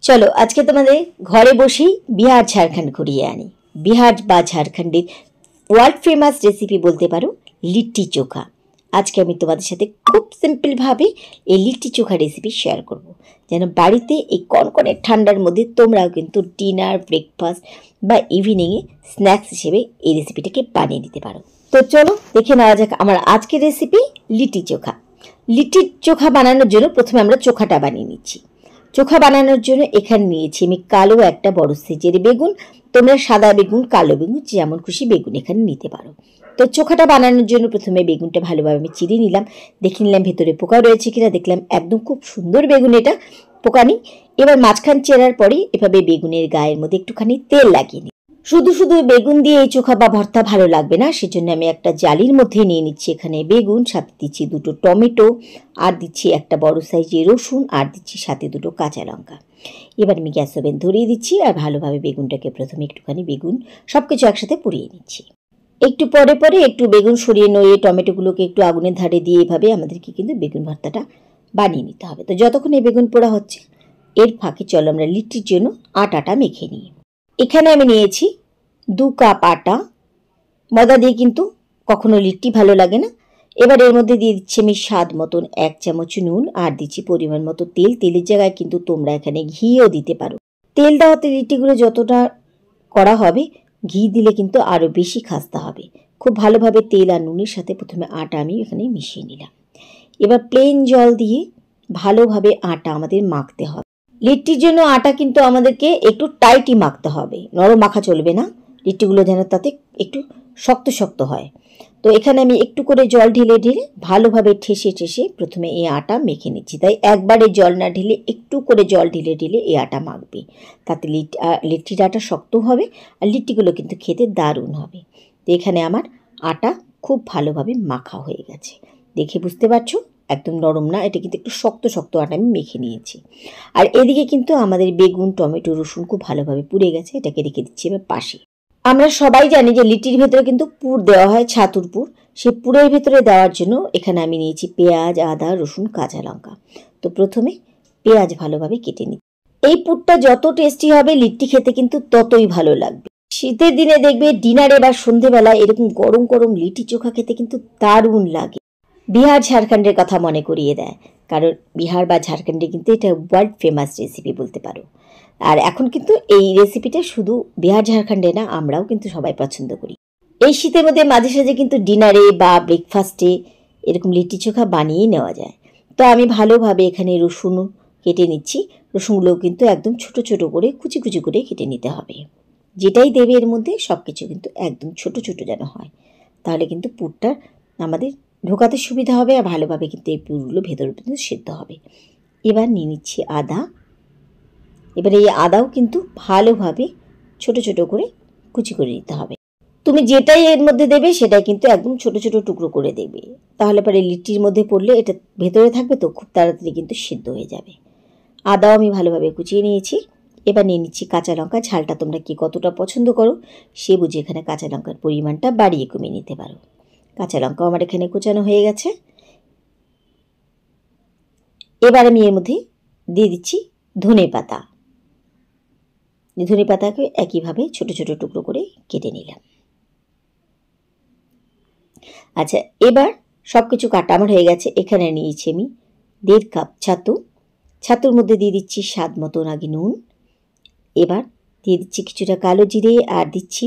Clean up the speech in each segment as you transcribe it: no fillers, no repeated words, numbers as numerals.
চলো আজকে তোমাদের ঘরে বসেই বিহার ঝাড়খণ্ড ঘুরিয়ে আনি। বিহার বা ঝাড়খণ্ডের ওয়ার্ল্ড ফেমাস রেসিপি বলতে পারো লিট্টি চোখা। আজকে আমি তোমাদের সাথে খুব সিম্পলভাবে এই লিট্টি চোখা রেসিপি শেয়ার করব, যেন বাড়িতে এই কনকনে ঠান্ডার মধ্যে তোমরাও কিন্তু ডিনার, ব্রেকফাস্ট বা ইভিনিংয়ে স্ন্যাক্স হিসেবে এই রেসিপিটাকে বানিয়ে নিতে পারো। তো চলো দেখে নেওয়া যাক আমার আজকের রেসিপি লিট্টি চোখা। লিট্টি চোখা বানানোর জন্য প্রথমে আমরা চোখাটা বানিয়ে নিচ্ছি। চোখা বানানোর জন্য এখানে নিয়েছি আমি কালো একটা বড় সাইজের বেগুন। তোমরা সাদা বেগুন, কালো বেগুন, যেমন খুশি বেগুন এখানে নিতে পারো। তো চোখাটা বানানোর জন্য প্রথমে বেগুনটা ভালোভাবে আমি চিড়ে নিলাম, দেখে নিলাম ভেতরে পোকা রয়েছে কিনা। দেখলাম একদম খুব সুন্দর বেগুন, এটা পোকা নেই। এবার মাঝখান চেরার পরে এভাবে বেগুনের গায়ের মধ্যে একটুখানি তেল লাগিয়ে নিই। শুধু শুধু বেগুন দিয়ে এই চোখা বা ভর্তা ভালো লাগবে না, সেজন্য আমি একটা জালির মধ্যে নিয়ে নিচ্ছি এখানে বেগুন, সাথে দিচ্ছি দুটো টমেটো, আর দিচ্ছি একটা বড় সাইজের রসুন, আর দিচ্ছি সাথে দুটো কাঁচা লঙ্কা। এবার আমি গ্যাস ওভেন ধরিয়ে দিচ্ছি আর ভালোভাবে বেগুনটাকে প্রথমে একটুখানি বেগুন সব কিছু একসাথে পুড়িয়ে নিচ্ছি। একটু পরে পরে একটু বেগুন সরিয়ে নড়িয়ে টমেটোগুলোকে একটু আগুনের ধারে দিয়ে এভাবে আমাদেরকে কিন্তু বেগুন ভর্তাটা বানিয়ে নিতে হবে। তো যতক্ষণ এই বেগুন পোড়া হচ্ছে এর ফাঁকে চলো আমরা লিট্টির জন্য আটাটা মেখে নিই। এখানে আমি নিয়েছি 2 কাপ আটা। ময়দা দিয়ে কিন্তু কখনো লিট্টি ভালো লাগে না। এবার এর মধ্যে দিয়ে দিচ্ছি আমি স্বাদ মতন 1 চামচ নুন, আর দিচ্ছি পরিমাণ মতো তেল। তেলের জায়গায় কিন্তু তোমরা এখানে ঘিও দিতে পারো। তেল দেওয়াতে লিট্টিগুলো যতটা করা হবে, ঘি দিলে কিন্তু আরও বেশি খাস্তা হবে। খুব ভালোভাবে তেল আর নুনের সাথে প্রথমে আটা আমি এখানে মিশিয়ে নিলাম। এবার প্লেন জল দিয়ে ভালোভাবে আটা আমাদের মাখতে হবে। লিট্টির জন্য আটা কিন্তু আমাদেরকে একটু টাইটই মাখতে হবে, নরম মাখা চলবে না। লিট্টিগুলো যেন তাতে একটু শক্ত শক্ত হয়। তো এখানে আমি একটু করে জল ঢেলে ঢেলে ভালোভাবে ঠেসে ঠেসে প্রথমে এই আটা মেখে নিচ্ছি। তাই একবারে জল না ঢেলে একটু করে জল ঢেলে ঢেলে এই আটা মাখবে, তাতে লিট্টির আটা শক্ত হবে আর লিট্টিগুলো কিন্তু খেতে দারুণ হবে। তো এখানে আমার আটা খুব ভালোভাবে মাখা হয়ে গেছে, দেখে বুঝতে পারছো একদম নরম না, এটা কিন্তু একটু শক্ত শক্ত আটা আমি মেখে নিয়েছি। আর এদিকে কিন্তু আমাদের বেগুন, টমেটো, রসুন খুব ভালোভাবে পুড়ে গেছে, এটাকে রেখে দিচ্ছি এবার পাশে। আমরা সবাই জানি যে লিট্টির ভেতরে কিন্তু পুর দেওয়া হয়, ছাতুর পুর। সেই পুরের ভেতরে দেওয়ার জন্য এখানে আমি নিয়েছি পেঁয়াজ, আদা, রসুন, কাঁচা লঙ্কা। তো প্রথমে পেঁয়াজ ভালোভাবে কেটে নিই। এই পুরটা যত টেস্টি হবে লিট্টি খেতে কিন্তু ততই ভালো লাগবে। শীতের দিনে দেখবে ডিনারে বা সন্ধেবেলায় এরকম গরম গরম লিট্টি চোখা খেতে কিন্তু দারুণ লাগে। বিহার ঝাড়খণ্ডের কথা মনে করিয়ে দেয়, কারণ বিহার বা ঝাড়খণ্ডে কিন্তু এটা ওয়ার্ল্ড ফেমাস রেসিপি বলতে পারো। আর এখন কিন্তু এই রেসিপিটা শুধু বিহার ঝাড়খণ্ডে না, আমরাও কিন্তু সবাই পছন্দ করি। এই শীতের মধ্যে মাঝে সাঝে কিন্তু ডিনারে বা ব্রেকফাস্টে এরকম লিট্টি চোখা বানিয়ে নেওয়া যায়। তো আমি ভালোভাবে এখানে রসুন কেটে নিচ্ছি। রসুনগুলোও কিন্তু একদম ছোট ছোট করে কুচি কুচি করে কেটে নিতে হবে। যেটাই দেবে এর মধ্যে সব কিছু কিন্তু একদম ছোট ছোট যেন হয়, তাহলে কিন্তু পুরটা আমাদের ঢোকাতে সুবিধা হবে আর ভালোভাবে কিন্তু এই পুরগুলো ভেতর ভেতর সেদ্ধ হবে। এবার নিয়ে নিচ্ছি আদা। এবার এই আদাও কিন্তু ভালোভাবে ছোট ছোট করে কুচি করে নিতে হবে। তুমি যেটাই এর মধ্যে দেবে সেটাই কিন্তু একদম ছোট ছোট টুকরো করে দেবে, তাহলে পরে লিট্টির মধ্যে পড়লে এটা ভেতরে থাকবে তো খুব তাড়াতাড়ি কিন্তু সেদ্ধ হয়ে যাবে। আদাও আমি ভালোভাবে কুচিয়ে নিয়েছি। এবার নিয়ে নিচ্ছি কাঁচা লঙ্কা। ঝালটা তোমরা কি কতটা পছন্দ করো সে বুঝে এখানে কাঁচা লঙ্কার পরিমাণটা বাড়িয়ে কমিয়ে নিতে পারো। কাঁচা লঙ্কাও আমার এখানে কুচানো হয়ে গেছে। এবার আমি এর মধ্যে দিয়ে দিচ্ছি ধনে পাতা। ধনে পাতাকে একইভাবে ছোট ছোট টুকরো করে কেটে নিলাম। আচ্ছা, এবার সব কিছু কাটা আমার হয়ে গেছে। এখানে নিয়েছি আমি 1.5 কাপ ছাতু। ছাতুর মধ্যে দিয়ে দিচ্ছি স্বাদ মতন আগে নুন। এবার দিয়ে দিচ্ছি কিছুটা কালো জিরে, আর দিচ্ছি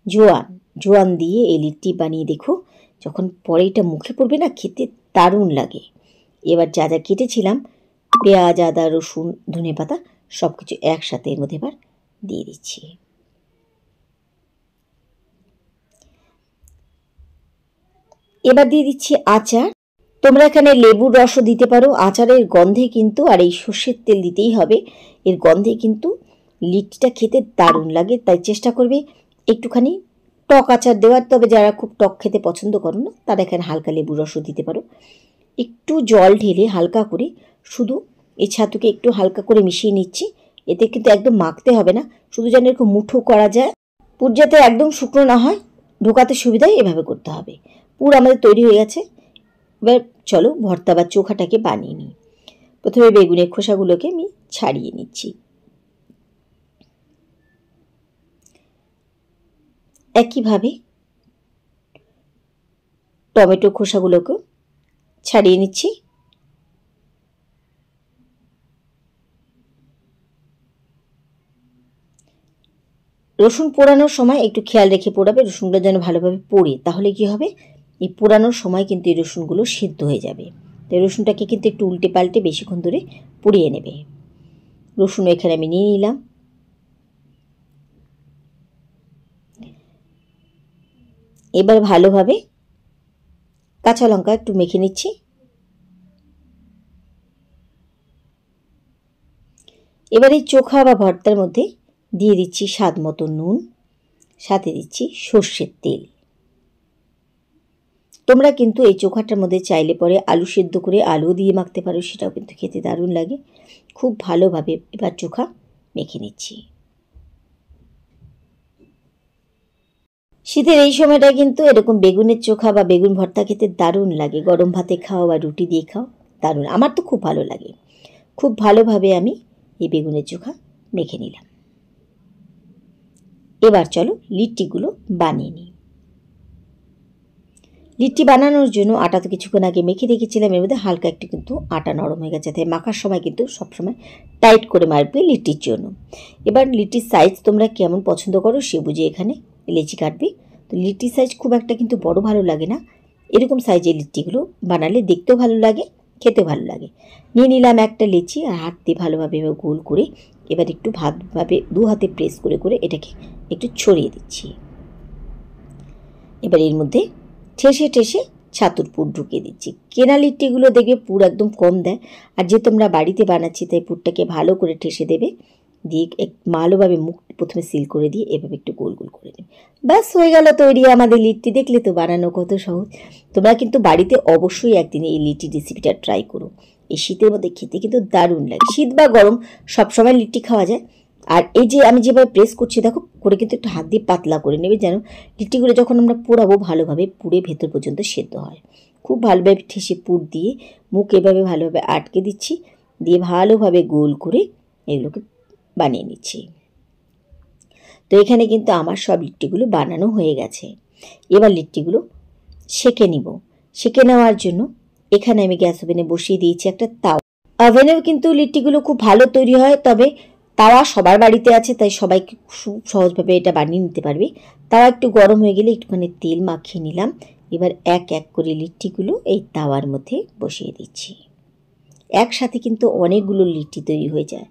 জোয়ান। জোয়ান দিয়ে এই লিট্টি বানিয়ে দেখো, যখন পরে এটা মুখে পড়বে না, খেতে দারুণ লাগে। এবার যা যা কেটেছিলাম পেঁয়াজ, আদা, রসুন, ধনে পাতা সব কিছু একসাথে এর মধ্যে এবার দিয়ে দিচ্ছি। এবার দিয়ে দিচ্ছি আচার। তোমরা এখানে লেবুর রসও দিতে পারো। আচারের গন্ধে কিন্তু, আর এই সর্ষের তেল দিতেই হবে, এর গন্ধে কিন্তু লিট্টিটা খেতে দারুণ লাগে। তাই চেষ্টা করবে একটুখানি টক আচার দেওয়ার। তবে যারা খুব টক খেতে পছন্দ করো না, তারা এখানে হালকা লেবুর রসও দিতে পারো। একটু জল ঢেলে হালকা করে শুধু এই ছাতুকে একটু হালকা করে মিশিয়ে নিচ্ছি। এতে কিন্তু একদম মাখতে হবে না, শুধু যেন এরকম মুঠো করা যায়। পুর যাতে একদম শুকনো না হয়, ঢোকাতে সুবিধায় এভাবে করতে হবে। পুর আমাদের তৈরি হয়ে গেছে। এবার চলো ভর্তা বা চোখাটাকে বানিয়ে নিই। প্রথমে বেগুনের খোসাগুলোকে আমি ছাড়িয়ে নিচ্ছি। একইভাবে টমেটো খোসাগুলোকে ছাড়িয়ে নিচ্ছি। রসুন পোড়ানোর সময় একটু খেয়াল রেখে পোড়াবে, রসুনগুলো যেন ভালোভাবে পোড়ে, তাহলে কি হবে, এই পোড়ানোর সময় কিন্তু এই রসুনগুলো সিদ্ধ হয়ে যাবে। তো রসুনটাকে কিন্তু একটু উল্টে পাল্টে বেশিক্ষণ ধরে পুড়িয়ে নেবে। রসুন এখানে আমি নিয়ে নিলাম। এবার ভালোভাবে কাঁচা লঙ্কা একটু মেখে নিচ্ছি। এবার এই চোখা বা ভর্তার মধ্যে দিয়ে দিচ্ছি স্বাদ মতো নুন, সাথে দিচ্ছি সর্ষের তেল। তোমরা কিন্তু এই চোখাটার মধ্যে চাইলে পরে আলু সেদ্ধ করে আলু দিয়ে মাখতে পারো, সেটাও কিন্তু খেতে দারুণ লাগে। খুব ভালোভাবে এবার চোখা মেখে নিচ্ছি। শীতের এই সময়টা কিন্তু এরকম বেগুনের চোখা বা বেগুন ভর্তা খেতে দারুণ লাগে। গরম ভাতে খাও বা রুটি দিয়ে খাও, দারুণ, আমার তো খুব ভালো লাগে। খুব ভালোভাবে আমি এই বেগুনের চোখা মেখে নিলাম। এবার চলো লিট্টিগুলো বানিয়ে নিই। লিট্টি বানানোর জন্য আটা তো কিছুক্ষণ আগে মেখে রেখেছিলাম, এর মধ্যে হালকা একটু কিন্তু আটা নরম হয়ে গেছে, তাই মাখার সময় কিন্তু সবসময় টাইট করে মারবে লিট্টির জন্য। এবার লিট্টির সাইজ তোমরা কেমন পছন্দ করো সে বুঝে এখানে লেচি কাটবে। তো লিট্টির সাইজ খুব একটা কিন্তু বড় ভালো লাগে না, এরকম সাইজের লিট্টিগুলো বানালে দেখতেও ভালো লাগে, খেতেও ভালো লাগে। নিয়ে নিলাম একটা লেচি, আর হাত দিয়ে ভালোভাবে গোল করে এবার একটু ভালোভাবে দু হাতে প্রেস করে করে এটাকে একটু ছড়িয়ে দিচ্ছি। এবার এর মধ্যে ঠেসে ঠেসে ছাতুর পুর ঢুকিয়ে দিচ্ছি। কেনা লিট্টিগুলো দেখবে পুর একদম কম দেয়, আর যে তোমরা বাড়িতে বানাচ্ছি তাই পুরটাকে ভালো করে ঠেসে দেবে, দিয়ে ভালোভাবে মুখ প্রথমে সিল করে দিয়ে এভাবে একটু গোল গোল করে নেবে। ব্যাস হয়ে গেল তৈরি আমাদের লিট্টি। দেখলে তো বানানো কত সহজ। তোমরা কিন্তু বাড়িতে অবশ্যই একদিন এই লিট্টি রেসিপিটা ট্রাই করো। এই শীতের মধ্যে খেতে কিন্তু দারুণ লাগে। শীত বা গরম সবসময় লিট্টি খাওয়া যায়। আর এই যে আমি যেভাবে প্রেস করছি দেখো, করে কিন্তু একটু হাত দিয়ে পাতলা করে নেবে, যেন লিট্টিগুলো যখন আমরা পোড়াবো ভালোভাবে পুড়ে ভেতর পর্যন্ত সেদ্ধ হয়। খুব ভালোভাবে ঠেসে পুর দিয়ে মুখ এভাবে ভালোভাবে আটকে দিচ্ছি, দিয়ে ভালোভাবে গোল করে এগুলোকে বানিয়ে নিচ্ছি। তো এখানে কিন্তু আমার সব লিট্টিগুলো বানানো হয়ে গেছে। এবার লিট্টিগুলো সেঁকে নিব। সেঁকে নেওয়ার জন্য এখানে আমি গ্যাস ওভেনে বসিয়ে দিয়েছি একটা তাওয়া। ওভেনেও কিন্তু লিট্টিগুলো খুব ভালো তৈরি হয়, তবে তাওয়া সবার বাড়িতে আছে তাই সবাই খুব সহজভাবে এটা বানিয়ে নিতে পারবে। তাওয়া একটু গরম হয়ে গেলে একটুখানি তেল মাখিয়ে নিলাম। এবার এক এক করে লিট্টিগুলো এই তাওয়ার মধ্যে বসিয়ে দিচ্ছি। একসাথে কিন্তু অনেকগুলো লিট্টি তৈরি হয়ে যায়,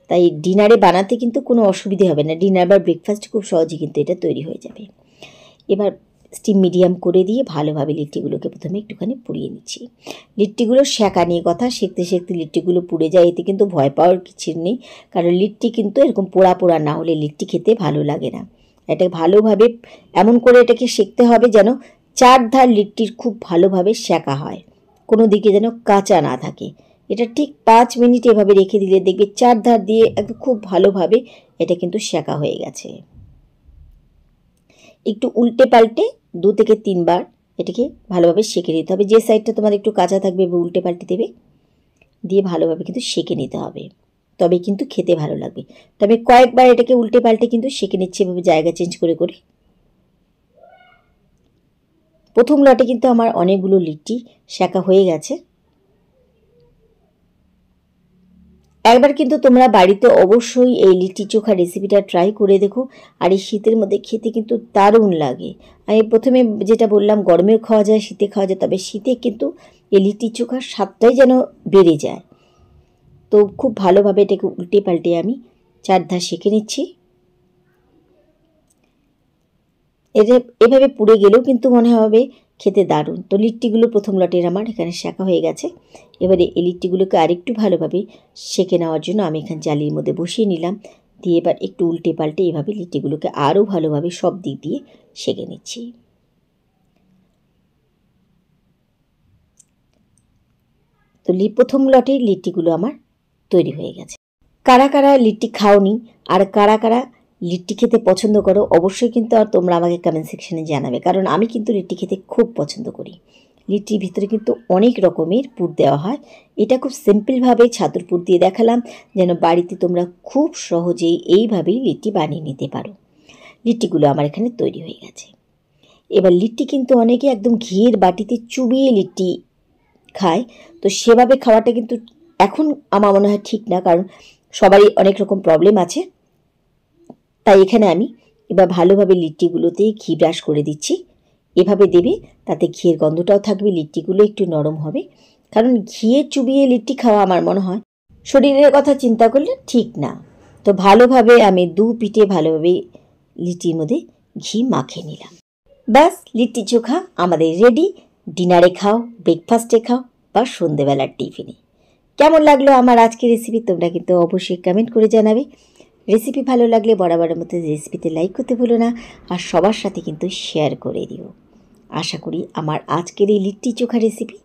তাই ডিনারে বানাতে কিন্তু কোনো অসুবিধে হবে না। ডিনার বা ব্রেকফাস্ট খুব সহজে কিন্তু এটা তৈরি হয়ে যাবে। এবার স্টিম মিডিয়াম করে দিয়ে ভালোভাবে লিট্টিগুলোকে প্রথমে একটুখানি পুড়িয়ে নিচ্ছি। লিট্টিগুলো সেঁকা নিয়ে কথা, সেঁকতে সেঁকতে লিট্টিগুলো পুড়ে যায়, এতে কিন্তু ভয় পাওয়ার কিছু নেই, কারণ লিট্টি কিন্তু এরকম পোড়া পোড়া না হলে লিট্টি খেতে ভালো লাগে না। এটা ভালোভাবে এমন করে এটাকে সেঁকতে হবে যেন চারধার লিট্টির খুব ভালোভাবে সেঁকা হয়, কোনো দিকে যেন কাঁচা না থাকে। এটা ঠিক 5 মিনিট এভাবে রেখে দিলে দেখবে চারধার দিয়ে একদম খুব ভালোভাবে এটা কিন্তু সেঁকা হয়ে গেছে। একটু উল্টে পাল্টে 2 থেকে 3 বার এটাকে ভালোভাবে সেঁকে নিতে হবে। যে সাইডটা তোমার একটু কাঁচা থাকবে উল্টে পাল্টে দেবে, দিয়ে ভালোভাবে কিন্তু সেঁকে নিতে হবে, তবে কিন্তু খেতে ভালো লাগবে। তবে কয়েকবার এটাকে উল্টে পাল্টে কিন্তু সেঁকে নিচ্ছে, এভাবে জায়গা চেঞ্জ করে করে। প্রথম লটে কিন্তু আমার অনেকগুলো লিট্টি সেঁকা হয়ে গেছে। একবার কিন্তু তোমরা বাড়িতে অবশ্যই এই লিট্টি চোখা রেসিপিটা ট্রাই করে দেখো, আর এই শীতের মধ্যে খেতে কিন্তু দারুণ লাগে। আমি প্রথমে যেটা বললাম গরমেও খাওয়া যায়, শীতে খাওয়া যায়, তবে শীতে কিন্তু এই লিট্টি চোখার স্বাদটাই যেন বেড়ে যায়। তো খুব ভালোভাবে এটাকে উল্টে পাল্টে আমি চারধার সেঁকে নিচ্ছি। এভাবে পুড়ে গেলেও কিন্তু মনে হবে খেতে দারুণ। তো লিট্টিগুলো প্রথম লটের আমার এখানে সেঁকা হয়ে গেছে। এবারে এই লিট্টিগুলোকে আরেকটু ভালোভাবে সেঁকে নেওয়ার জন্য আমি এখানে জালির মধ্যে বসিয়ে নিলাম, দিয়ে এবার একটু উল্টে পাল্টে এভাবে লিট্টিগুলোকে আরও ভালোভাবে সব দিক দিয়ে সেঁকে নিচ্ছি। তো প্রথম লটের লিট্টিগুলো আমার তৈরি হয়ে গেছে। কারা কারা লিট্টি খাওনি আর কারা কারা লিট্টি খেতে পছন্দ করো অবশ্যই কিন্তু আর তোমরা আমাকে কমেন্ট সেকশনে জানাবে, কারণ আমি কিন্তু লিট্টি খেতে খুব পছন্দ করি। লিট্টির ভিতরে কিন্তু অনেক রকমের পুর দেওয়া হয়। এটা খুব সিম্পলভাবে ছাতুর পুর দিয়ে দেখালাম, যেন বাড়িতে তোমরা খুব সহজেই এইভাবেই লিট্টি বানিয়ে নিতে পারো। লিট্টিগুলো আমার এখানে তৈরি হয়ে গেছে। এবার লিট্টি কিন্তু অনেকে একদম ঘিয়ের বাটিতে চুবিয়ে লিট্টি খায়, তো সেভাবে খাওয়াটা কিন্তু এখন আমার মনে হয় ঠিক না, কারণ সবারই অনেক রকম প্রবলেম আছে। তাই এখানে আমি এবার ভালোভাবে লিট্টিগুলোতে ঘি ব্রাশ করে দিচ্ছি। এভাবে দেবে, তাতে ঘিয়ের গন্ধটাও থাকবে, লিট্টিগুলো একটু নরম হবে। কারণ ঘিয়ে চুবিয়ে লিট্টি খাওয়া আমার মনে হয় শরীরের কথা চিন্তা করলে ঠিক না। তো ভালোভাবে আমি দু পিঠে ভালোভাবে লিট্টির মধ্যে ঘি মাখিয়ে নিলাম। ব্যাস, লিট্টি চোখা আমাদের রেডি। ডিনারে খাও, ব্রেকফাস্টে খাও বা সন্ধেবেলার টিফিনে। কেমন লাগলো আমার আজকের রেসিপি তোমরা কিন্তু অবশ্যই কমেন্ট করে জানাবে। রেসিপি ভালো লাগলে বরাবরের মতো রেসিপিতে লাইক করতে ভুলো না, আর সবার সাথে কিন্তু শেয়ার করে দিও। আশা করি আমার আজকের এই লিট্টি চোখা রেসিপি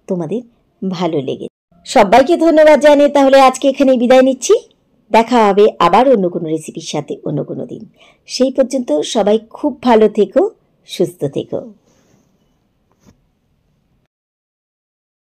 তোমাদের ভালো লেগে। সবাইকে ধন্যবাদ জানিয়ে তাহলে আজকে এখানেই বিদায় নিচ্ছি। দেখা হবে আবার অন্য কোনো রেসিপির সাথে অন্য কোনো দিন। সেই পর্যন্ত সবাই খুব ভালো থেকো, সুস্থ থেকো।